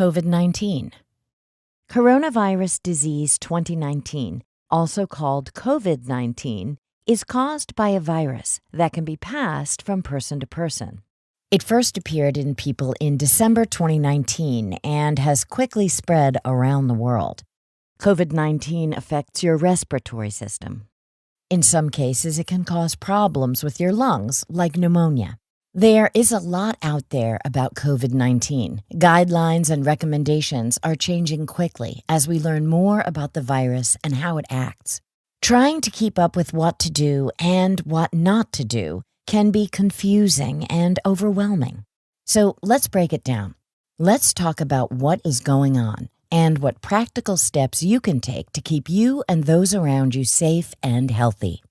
COVID-19. Coronavirus disease 2019, also called COVID-19, is caused by a virus that can be passed from person to person. It first appeared in people in December 2019 and has quickly spread around the world. COVID-19 affects your respiratory system. In some cases, it can cause problems with your lungs, like pneumonia. There is a lot out there about COVID-19. Guidelines and recommendations are changing quickly as we learn more about the virus and how it acts. Trying to keep up with what to do and what not to do can be confusing and overwhelming. So let's break it down. Let's talk about what is going on and what practical steps you can take to keep you and those around you safe and healthy.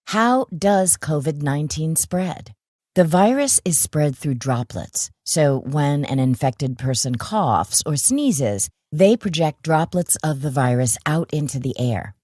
How does COVID-19 spread? The virus is spread through droplets, so when an infected person coughs or sneezes, they project droplets of the virus out into the air.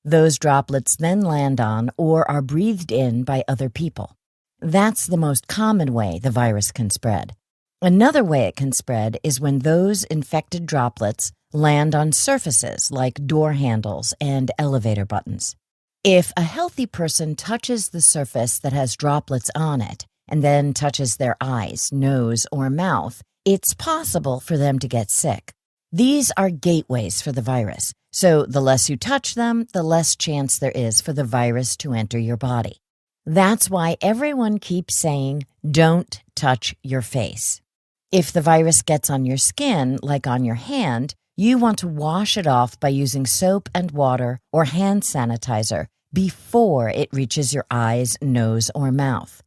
Those droplets then land on or are breathed in by other people. That's the most common way the virus can spread. Another way it can spread is when those infected droplets land on surfaces like door handles and elevator buttons. If a healthy person touches the surface that has droplets on it, and then touches their eyes, nose, or mouth, it's possible for them to get sick. These are gateways for the virus, so the less you touch them, the less chance there is for the virus to enter your body. That's why everyone keeps saying, don't touch your face. If the virus gets on your skin, like on your hand, you want to wash it off by using soap and water or hand sanitizer before it reaches your eyes, nose, or mouth.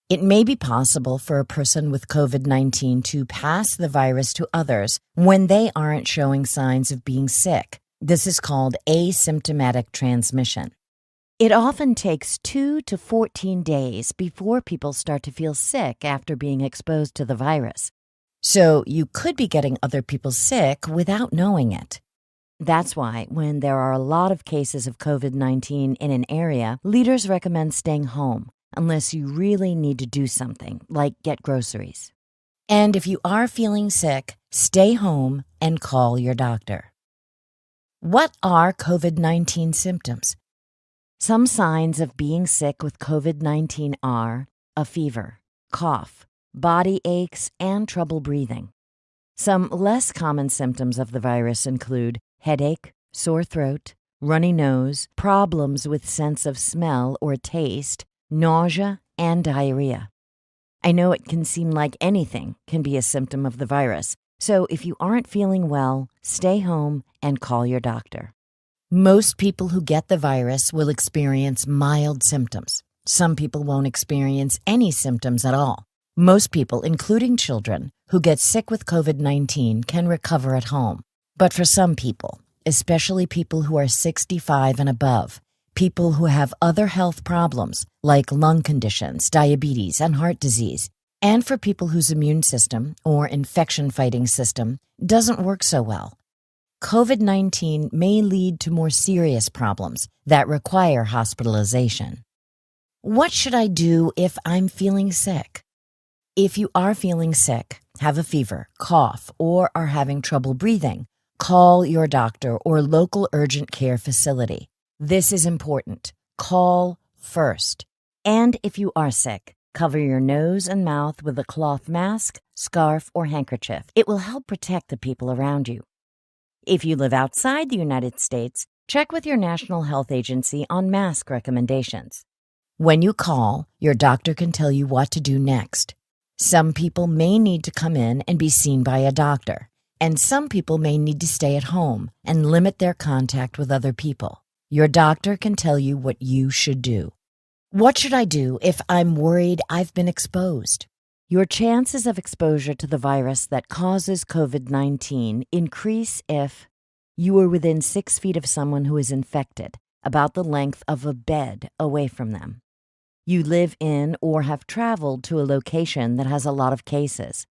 It may be possible for a person with COVID-19 to pass the virus to others when they aren't showing signs of being sick. This is called asymptomatic transmission. It often takes 2 to 14 days before people start to feel sick after being exposed to the virus. So you could be getting other people sick without knowing it. That's why, when there are a lot of cases of COVID-19 in an area, leaders recommend staying home, unless you really need to do something, like get groceries. And if you are feeling sick, stay home and call your doctor. What are COVID-19 symptoms? Some signs of being sick with COVID-19 are a fever, cough, body aches, and trouble breathing. Some less common symptoms of the virus include headache, sore throat, runny nose, problems with sense of smell or taste, nausea, and diarrhea. I know it can seem like anything can be a symptom of the virus, so if you aren't feeling well, stay home and call your doctor. Most people who get the virus will experience mild symptoms. Some people won't experience any symptoms at all. Most people, including children, who get sick with COVID-19 can recover at home. But for some people, especially people who are 65 and above, people who have other health problems like lung conditions, diabetes, and heart disease, and for people whose immune system or infection-fighting system doesn't work so well, COVID-19 may lead to more serious problems that require hospitalization. What should I do if I'm feeling sick? If you are feeling sick, have a fever, cough, or are having trouble breathing, call your doctor or local urgent care facility. This is important. Call first. And if you are sick, cover your nose and mouth with a cloth mask, scarf, or handkerchief. It will help protect the people around you. If you live outside the United States, check with your national health agency on mask recommendations. When you call, your doctor can tell you what to do next. Some people may need to come in and be seen by a doctor, and some people may need to stay at home and limit their contact with other people. Your doctor can tell you what you should do. What should I do if I'm worried I've been exposed? Your chances of exposure to the virus that causes COVID-19 increase if you are within 6 feet of someone who is infected, about the length of a bed away from them. You live in or have traveled to a location that has a lot of cases,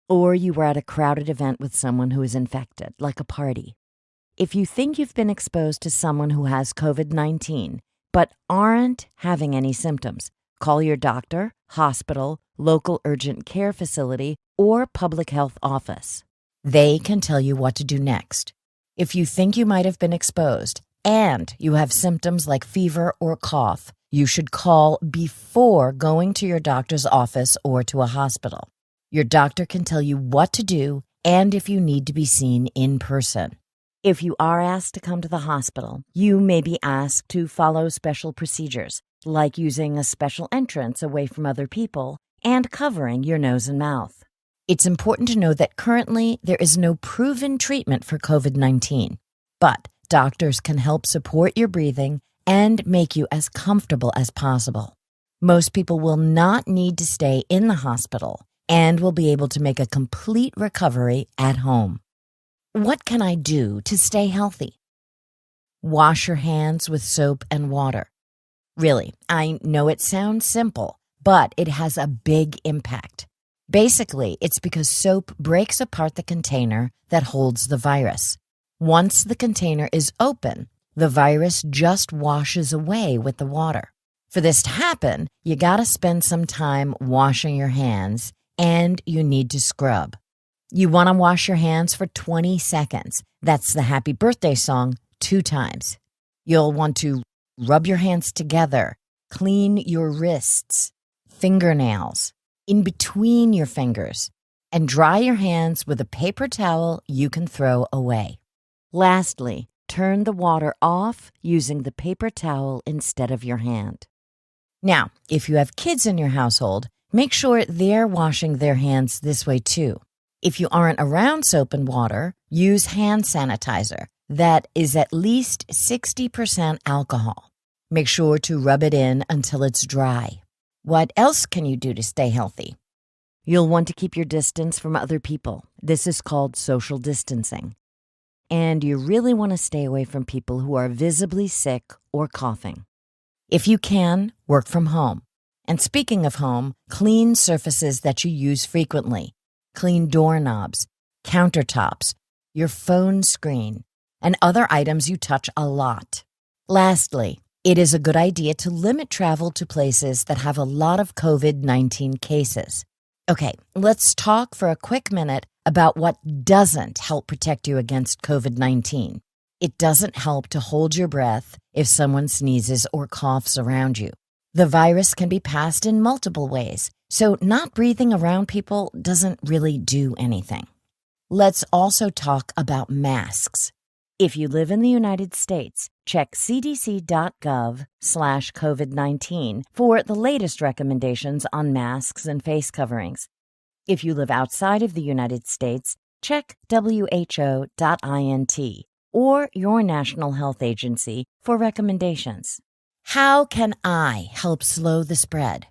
or you were at a crowded event with someone who is infected, like a party. If you think you've been exposed to someone who has COVID-19 but aren't having any symptoms, call your doctor, hospital, local urgent care facility, or public health office. They can tell you what to do next. If you think you might have been exposed and you have symptoms like fever or cough, you should call before going to your doctor's office or to a hospital. Your doctor can tell you what to do and if you need to be seen in person. If you are asked to come to the hospital, you may be asked to follow special procedures, like using a special entrance away from other people and covering your nose and mouth. It's important to know that currently there is no proven treatment for COVID-19, but doctors can help support your breathing and make you as comfortable as possible. Most people will not need to stay in the hospital and will be able to make a complete recovery at home. What can I do to stay healthy? Wash your hands with soap and water. Really, I know it sounds simple, but it has a big impact. Basically, it's because soap breaks apart the container that holds the virus. Once the container is open, the virus just washes away with the water. For this to happen, you gotta spend some time washing your hands, and you need to scrub. You want to wash your hands for 20 seconds. That's the happy birthday song 2 times. You'll want to rub your hands together, clean your wrists, fingernails, in between your fingers, and dry your hands with a paper towel you can throw away. Lastly, turn the water off using the paper towel instead of your hand. Now, if you have kids in your household, make sure they're washing their hands this way too. If you aren't around soap and water, use hand sanitizer that is at least 60% alcohol. Make sure to rub it in until it's dry. What else can you do to stay healthy? You'll want to keep your distance from other people. This is called social distancing. And you really want to stay away from people who are visibly sick or coughing. If you can, work from home. And speaking of home, clean surfaces that you use frequently. Clean doorknobs, countertops, your phone screen, and other items you touch a lot. Lastly, it is a good idea to limit travel to places that have a lot of COVID-19 cases. Okay, let's talk for a quick minute about what doesn't help protect you against COVID-19. It doesn't help to hold your breath if someone sneezes or coughs around you. The virus can be passed in multiple ways, so not breathing around people doesn't really do anything. Let's also talk about masks. If you live in the United States, check cdc.gov/COVID-19 for the latest recommendations on masks and face coverings. If you live outside of the United States, check who.int or your national health agency for recommendations. How can I help slow the spread?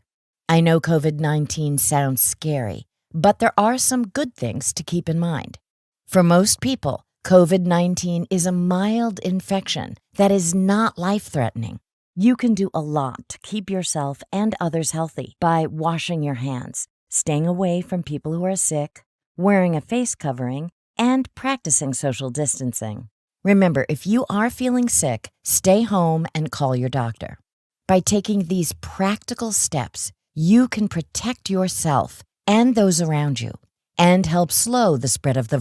I know COVID-19 sounds scary, but there are some good things to keep in mind. For most people, COVID-19 is a mild infection that is not life-threatening. You can do a lot to keep yourself and others healthy by washing your hands, staying away from people who are sick, wearing a face covering, and practicing social distancing. Remember, if you are feeling sick, stay home and call your doctor. By taking these practical steps, you can protect yourself and those around you and help slow the spread of the